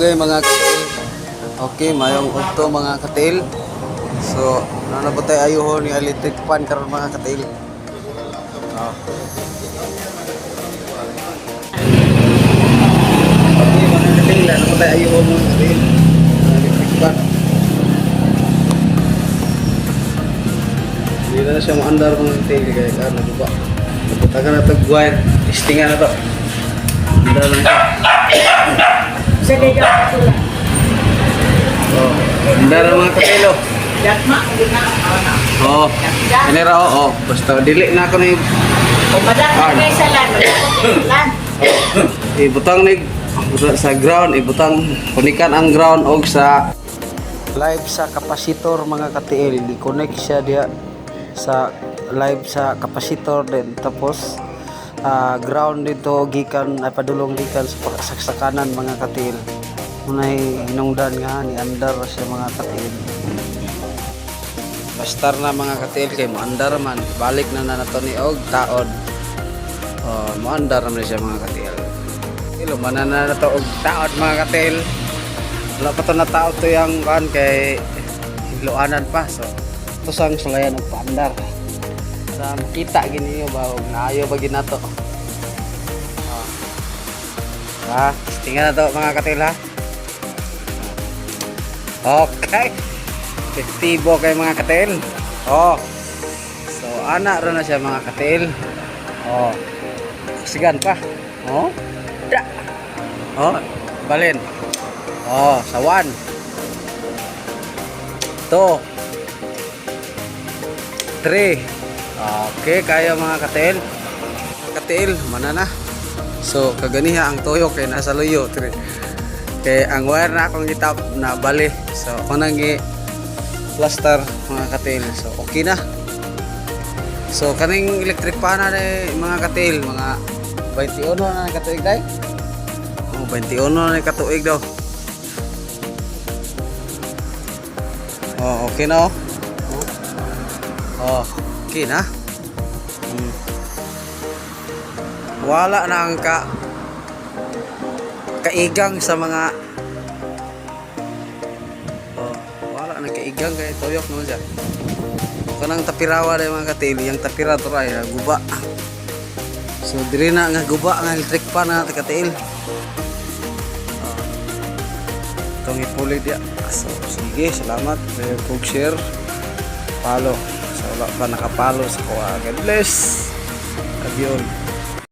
Okay mga katil. Okay, mayong udto mga katil. So, nanabot tayo ayuhon ni electric fan karon mga katil. Oh. Okay mga katil, nanabot tayo ayuhon mga katil. Electric fan. Hindi na siya maandar mga katil kaya ano ba? Taga na to wire, testingan na to. Andar na siya. Sa dito ako lang. Oh, andar mga katilo. Yakma, hindi na. Oh, ini ra oh, basta dili na ako ni Umadak na sa lan. Lan. ibutang ni sa ground, ibutang kunikan ang ground og sa live sa kapasitor mga ka-TL. I-connect siya diya sa live sa kapasitor din tapos ground dito gikan ay padulong gikan sa kanan mga ka-TL. Munay hinungdan nga ni andar siya mga ka-TL. Bastar na mga ka-TL kay mo andar man balik na nato ni og taod. Oh, mo andar man siya mga ka-TL. Ilo man na nato og taod mga ka-TL. Wala pa to na taod to yang kan kay hiluanan pa so tusang sulayan og paandar. Sa makita gini yo ba og naayo ba ginato. Tingnan na to mga ka-TL ha. Okay. Efektibo kay mga ka-TL. Oh. So ana ra na siya mga ka-TL. Oh. Sigan pa. Oh. Da. Oh, balin. Oh, sa 1. 2. 3. Okay, kaya mga ka-TL. Ka-TL, mana na. So kaganiha ang toyo kay nasa luyo. Kay ang wire na akong gitap na bali. So ako nang plaster mga ka-TL. So okay na. So kaning electric pan na mga ka-TL, mga 21 na katuig dai. Oh, 21 na katuig daw. Oh, okay na oh. Oh, okay na. Wala na ang kaigang sa mga wala na kaigang kay toyok naman siya. Kanang tapirawa na mga ka-TL, yung tapira to ray guba. So diri na nga guba nga electric pan na ka-TL. Itong ipuli dia. So sige, salamat kung share, follow. So wala pa nakapalo sa kuha. God bless. Adiyon.